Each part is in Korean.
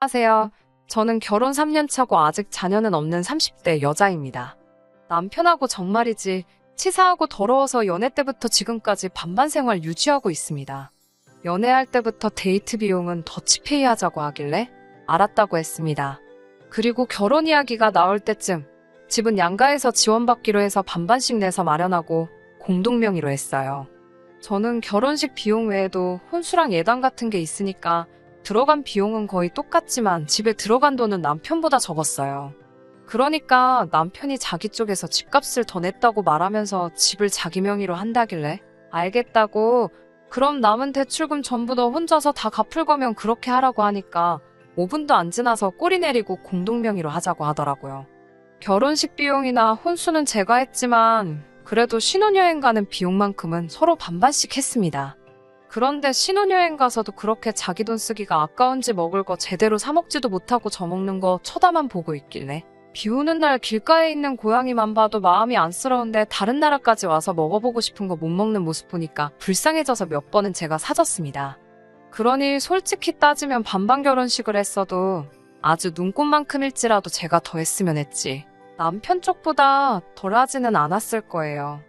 안녕하세요. 저는 결혼 3년 차고 아직 자녀는 없는 30대 여자입니다. 남편하고 정말이지 치사하고 더러워서 연애 때부터 지금까지 반반 생활 유지하고 있습니다. 연애할 때부터 데이트 비용은 더치페이 하자고 하길래 알았다고 했습니다. 그리고 결혼 이야기가 나올 때쯤 집은 양가에서 지원받기로 해서 반반씩 내서 마련하고 공동 명의로 했어요. 저는 결혼식 비용 외에도 혼수랑 예단 같은 게 있으니까 들어간 비용은 거의 똑같지만 집에 들어간 돈은 남편보다 적었어요. 그러니까 남편이 자기 쪽에서 집값을 더 냈다고 말하면서 집을 자기 명의로 한다길래 알겠다고, 그럼 남은 대출금 전부 너 혼자서 다 갚을 거면 그렇게 하라고 하니까 5분도 안 지나서 꼬리 내리고 공동 명의로 하자고 하더라고요. 결혼식 비용이나 혼수는 제가 했지만 그래도 신혼여행 가는 비용만큼은 서로 반반씩 했습니다. 그런데 신혼여행 가서도 그렇게 자기 돈 쓰기가 아까운지 먹을 거 제대로 사 먹지도 못하고 저 먹는 거 쳐다만 보고 있길래 비 오는 날 길가에 있는 고양이만 봐도 마음이 안쓰러운데 다른 나라까지 와서 먹어보고 싶은 거 못 먹는 모습 보니까 불쌍해져서 몇 번은 제가 사줬습니다. 그러니 솔직히 따지면 반반 결혼식을 했어도 아주 눈꽃만큼일지라도 제가 더 했으면 했지 남편 쪽보다 덜 하지는 않았을 거예요.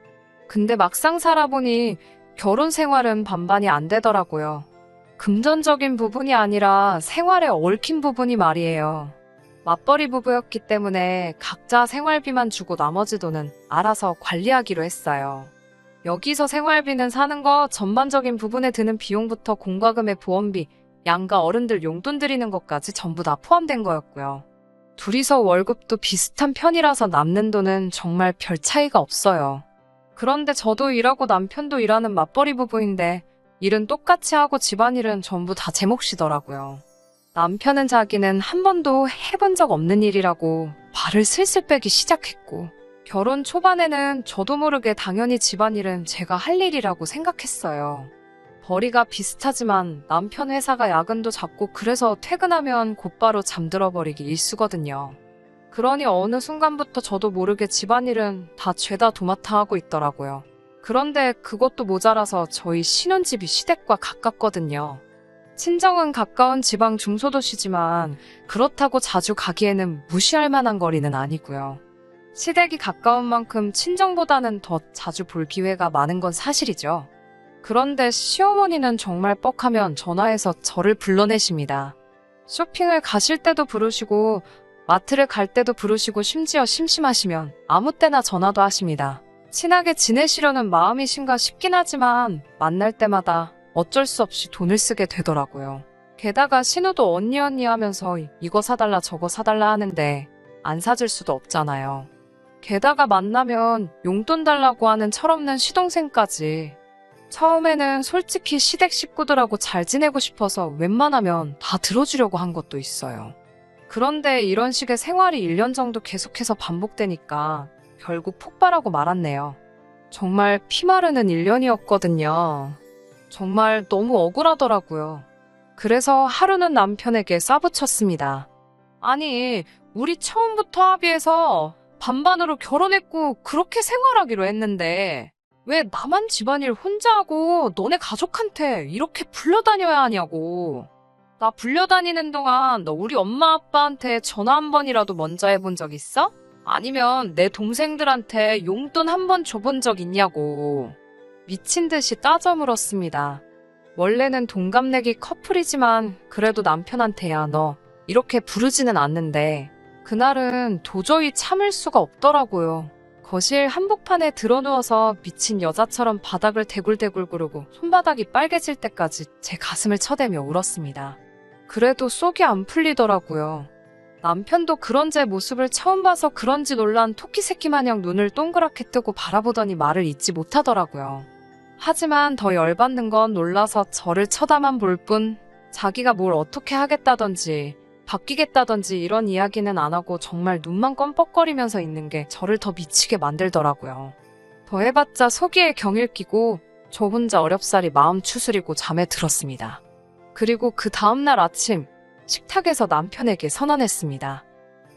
근데 막상 살아보니 결혼 생활은 반반이 안 되더라고요. 금전적인 부분이 아니라 생활에 얽힌 부분이 말이에요. 맞벌이 부부였기 때문에 각자 생활비만 주고 나머지 돈은 알아서 관리하기로 했어요. 여기서 생활비는 사는 거, 전반적인 부분에 드는 비용부터 공과금의 보험비, 양가 어른들 용돈 드리는 것까지 전부 다 포함된 거였고요. 둘이서 월급도 비슷한 편이라서 남는 돈은 정말 별 차이가 없어요. 그런데 저도 일하고 남편도 일하는 맞벌이 부부인데 일은 똑같이 하고 집안일은 전부 다 제 몫이더라고요. 남편은 자기는 한 번도 해본 적 없는 일이라고 발을 슬슬 빼기 시작했고, 결혼 초반에는 저도 모르게 당연히 집안일은 제가 할 일이라고 생각했어요. 벌이가 비슷하지만 남편 회사가 야근도 잦고 그래서 퇴근하면 곧바로 잠들어 버리기 일쑤거든요. 그러니 어느 순간부터 저도 모르게 집안일은 다 죄다 도맡아 하고 있더라고요. 그런데 그것도 모자라서 저희 신혼집이 시댁과 가깝거든요. 친정은 가까운 지방 중소도시지만 그렇다고 자주 가기에는 무시할 만한 거리는 아니고요. 시댁이 가까운 만큼 친정보다는 더 자주 볼 기회가 많은 건 사실이죠. 그런데 시어머니는 정말 뻑하면 전화해서 저를 불러내십니다. 쇼핑을 가실 때도 부르시고 마트를 갈 때도 부르시고 심지어 심심하시면 아무 때나 전화도 하십니다. 친하게 지내시려는 마음이신가 싶긴 하지만 만날 때마다 어쩔 수 없이 돈을 쓰게 되더라고요. 게다가 신우도 언니 하면서 이거 사달라 저거 사달라 하는데 안 사줄 수도 없잖아요. 게다가 만나면 용돈 달라고 하는 철없는 시동생까지. 처음에는 솔직히 시댁 식구들하고 잘 지내고 싶어서 웬만하면 다 들어주려고 한 것도 있어요. 그런데 이런 식의 생활이 1년 정도 계속해서 반복되니까 결국 폭발하고 말았네요. 정말 피마르는 1년이었거든요. 정말 너무 억울하더라고요. 그래서 하루는 남편에게 싸붙였습니다. 아니, 우리 처음부터 합의해서 반반으로 결혼했고 그렇게 생활하기로 했는데 왜 나만 집안일 혼자 하고 너네 가족한테 이렇게 불려다녀야 하냐고. 나 불려다니는 동안 너 우리 엄마 아빠한테 전화 한 번이라도 먼저 해본 적 있어? 아니면 내 동생들한테 용돈 한 번 줘본 적 있냐고. 미친 듯이 따져 물었습니다. 원래는 동갑내기 커플이지만 그래도 남편한테야 너 이렇게 부르지는 않는데 그날은 도저히 참을 수가 없더라고요. 거실 한복판에 드러누워서 미친 여자처럼 바닥을 대굴대굴 구르고 손바닥이 빨개질 때까지 제 가슴을 쳐대며 울었습니다. 그래도 속이 안 풀리더라고요. 남편도 그런 제 모습을 처음 봐서 그런지 놀란 토끼 새끼 마냥 눈을 동그랗게 뜨고 바라보더니 말을 잇지 못하더라고요. 하지만 더 열받는 건 놀라서 저를 쳐다만 볼 뿐 자기가 뭘 어떻게 하겠다던지 바뀌겠다던지 이런 이야기는 안 하고 정말 눈만 껌뻑거리면서 있는 게 저를 더 미치게 만들더라고요. 더 해봤자 속이에 경일 끼고 저 혼자 어렵사리 마음 추스리고 잠에 들었습니다. 그리고 그 다음날 아침 식탁에서 남편에게 선언했습니다.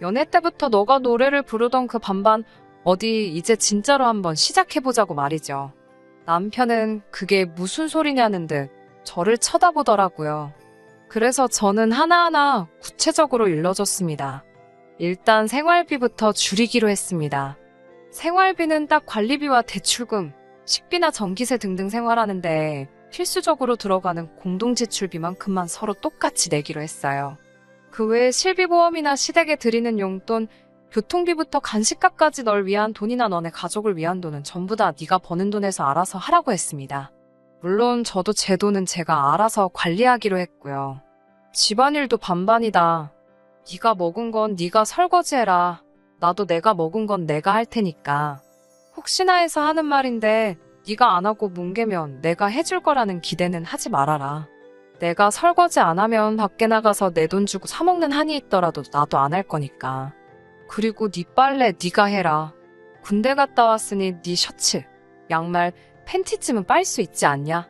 연애 때부터 너가 노래를 부르던 그 반반 어디 이제 진짜로 한번 시작해보자고 말이죠. 남편은 그게 무슨 소리냐는 듯 저를 쳐다보더라고요. 그래서 저는 하나하나 구체적으로 일러줬습니다. 일단 생활비부터 줄이기로 했습니다. 생활비는 딱 관리비와 대출금, 식비나 전기세 등등 생활하는데 필수적으로 들어가는 공동지출비만큼만 서로 똑같이 내기로 했어요. 그 외에 실비보험이나 시댁에 드리는 용돈, 교통비부터 간식값까지 널 위한 돈이나 너네 가족을 위한 돈은 전부 다 네가 버는 돈에서 알아서 하라고 했습니다. 물론 저도 제 돈은 제가 알아서 관리하기로 했고요. 집안일도 반반이다. 네가 먹은 건 네가 설거지해라. 나도 내가 먹은 건 내가 할 테니까. 혹시나 해서 하는 말인데 네가 안 하고 뭉개면 내가 해줄 거라는 기대는 하지 말아라. 내가 설거지 안 하면 밖에 나가서 내 돈 주고 사 먹는 한이 있더라도 나도 안 할 거니까. 그리고 네 빨래 네가 해라. 군대 갔다 왔으니 네 셔츠, 양말, 팬티쯤은 빨 수 있지 않냐?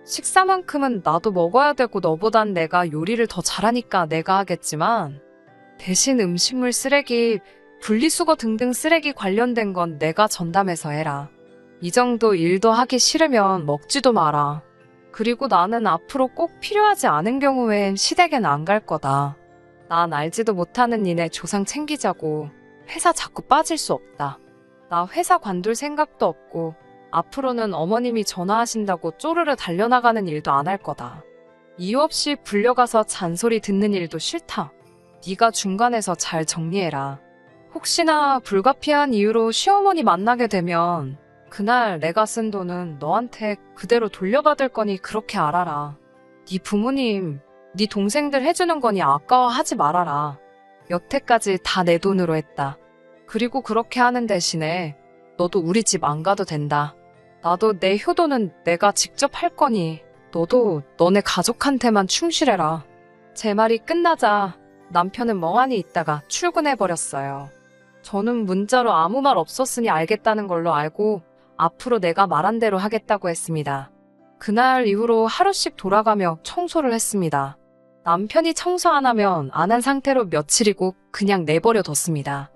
식사만큼은 나도 먹어야 되고 너보단 내가 요리를 더 잘하니까 내가 하겠지만 대신 음식물 쓰레기, 분리수거 등등 쓰레기 관련된 건 내가 전담해서 해라. 이 정도 일도 하기 싫으면 먹지도 마라. 그리고 나는 앞으로 꼭 필요하지 않은 경우 외엔 시댁엔 안 갈 거다. 난 알지도 못하는 니네 조상 챙기자고 회사 자꾸 빠질 수 없다. 나 회사 관둘 생각도 없고 앞으로는 어머님이 전화하신다고 쪼르르 달려나가는 일도 안 할 거다. 이유 없이 불려가서 잔소리 듣는 일도 싫다. 네가 중간에서 잘 정리해라. 혹시나 불가피한 이유로 시어머니 만나게 되면 그날 내가 쓴 돈은 너한테 그대로 돌려받을 거니 그렇게 알아라. 네 부모님, 네 동생들 해주는 거니 아까워하지 말아라. 여태까지 다 내 돈으로 했다. 그리고 그렇게 하는 대신에 너도 우리 집 안 가도 된다. 나도 내 효도는 내가 직접 할 거니 너도 너네 가족한테만 충실해라. 제 말이 끝나자 남편은 멍하니 있다가 출근해버렸어요. 저는 문자로 아무 말 없었으니 알겠다는 걸로 알고 앞으로 내가 말한 대로 하겠다고 했습니다. 그날 이후로 하루씩 돌아가며 청소를 했습니다. 남편이 청소 안 하면 안 한 상태로 며칠이고 그냥 내버려 뒀습니다.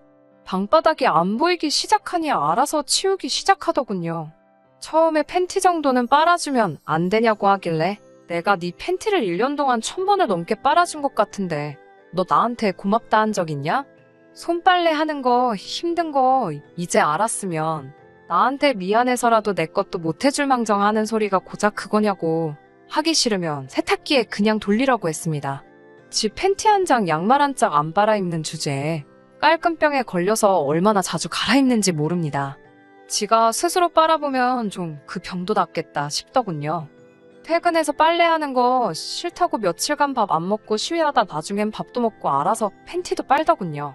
방바닥이 안 보이기 시작하니 알아서 치우기 시작하더군요. 처음에 팬티 정도는 빨아주면 안 되냐고 하길래 내가 네 팬티를 1년 동안 1000번을 넘게 빨아준 것 같은데 너 나한테 고맙다 한 적 있냐? 손빨래 하는 거 힘든 거 이제 알았으면 나한테 미안해서라도 내 것도 못 해줄 망정 하는 소리가 고작 그거냐고. 하기 싫으면 세탁기에 그냥 돌리라고 했습니다. 지 팬티 한 장 양말 한 짝 안 빨아입는 주제에 깔끔병에 걸려서 얼마나 자주 갈아입는지 모릅니다. 지가 스스로 빨아보면 좀 그 병도 낫겠다 싶더군요. 퇴근해서 빨래하는 거 싫다고 며칠간 밥 안 먹고 시위하다 나중엔 밥도 먹고 알아서 팬티도 빨더군요.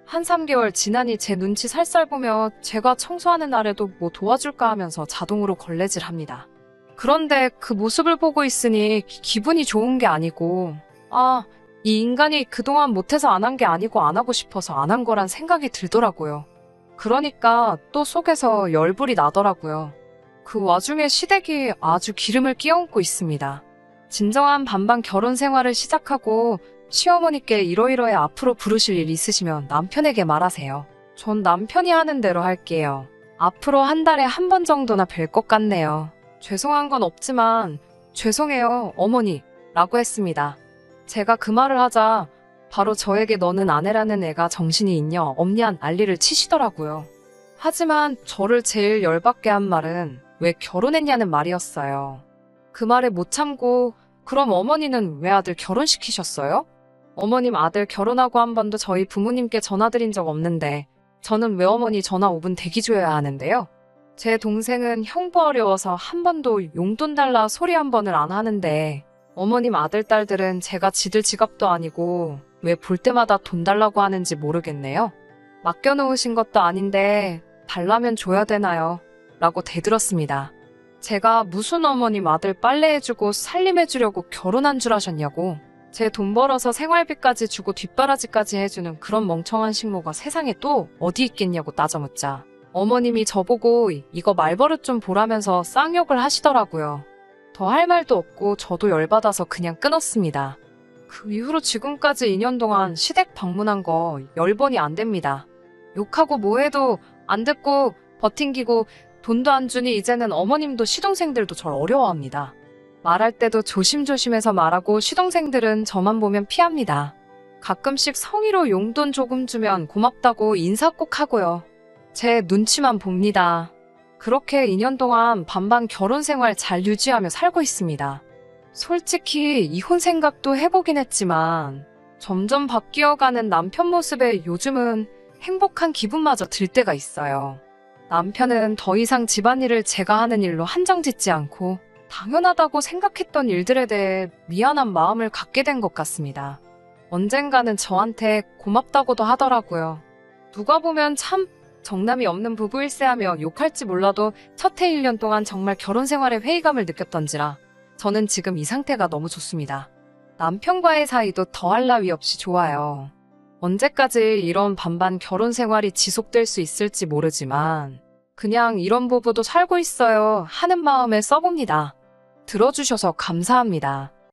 한 3개월 지나니 제 눈치 살살 보며 제가 청소하는 날에도 뭐 도와줄까 하면서 자동으로 걸레질합니다. 그런데 그 모습을 보고 있으니 기분이 좋은 게 아니고 이 인간이 그동안 못해서 안 한 게 아니고 안 하고 싶어서 안 한 거란 생각이 들더라고요. 그러니까 또 속에서 열불이 나더라고요. 그 와중에 시댁이 아주 기름을 끼얹고 있습니다. 진정한 반반 결혼 생활을 시작하고 시어머니께 이러이러해 앞으로 부르실 일 있으시면 남편에게 말하세요. 전 남편이 하는 대로 할게요. 앞으로 한 달에 한 번 정도나 뵐 것 같네요. 죄송한 건 없지만 죄송해요 어머니 라고 했습니다. 제가 그 말을 하자 바로 저에게 너는 아내라는 애가 정신이 있냐 없냐 난리를 치시더라고요. 하지만 저를 제일 열받게 한 말은 왜 결혼했냐는 말이었어요. 그 말에 못 참고 그럼 어머니는 왜 아들 결혼시키셨어요? 어머님 아들 결혼하고 한 번도 저희 부모님께 전화드린 적 없는데 저는 왜 어머니 전화 5분 대기 줘야 하는데요? 제 동생은 형부 어려워서 한 번도 용돈 달라 소리 한 번을 안 하는데 어머님 아들 딸들은 제가 지들 지갑도 아니고 왜 볼 때마다 돈 달라고 하는지 모르겠네요. 맡겨놓으신 것도 아닌데 달라면 줘야 되나요? 라고 대들었습니다. 제가 무슨 어머님 아들 빨래해주고 살림해주려고 결혼한 줄 아셨냐고. 제 돈 벌어서 생활비까지 주고 뒷바라지까지 해주는 그런 멍청한 식모가 세상에 또 어디 있겠냐고 따져묻자 어머님이 저보고 이거 말버릇 좀 보라면서 쌍욕을 하시더라고요. 더 할 말도 없고 저도 열받아서 그냥 끊었습니다. 그 이후로 지금까지 2년 동안 시댁 방문한 거 10번이 안 됩니다. 욕하고 뭐해도 안 듣고 버팅기고 돈도 안 주니 이제는 어머님도 시동생들도 절 어려워합니다. 말할 때도 조심조심해서 말하고 시동생들은 저만 보면 피합니다. 가끔씩 성의로 용돈 조금 주면 고맙다고 인사 꼭 하고요. 제 눈치만 봅니다. 그렇게 2년 동안 반반 결혼 생활 잘 유지하며 살고 있습니다. 솔직히 이혼 생각도 해보긴 했지만 점점 바뀌어가는 남편 모습에 요즘은 행복한 기분마저 들 때가 있어요. 남편은 더 이상 집안일을 제가 하는 일로 한정짓지 않고 당연하다고 생각했던 일들에 대해 미안한 마음을 갖게 된 것 같습니다. 언젠가는 저한테 고맙다고도 하더라고요. 누가 보면 참 정남이 없는 부부일세 하며 욕할지 몰라도 첫 해 1년 동안 정말 결혼 생활에 회의감을 느꼈던지라 저는 지금 이 상태가 너무 좋습니다. 남편과의 사이도 더할 나위 없이 좋아요. 언제까지 이런 반반 결혼 생활이 지속될 수 있을지 모르지만 그냥 이런 부부도 살고 있어요 하는 마음에 써봅니다. 들어주셔서 감사합니다.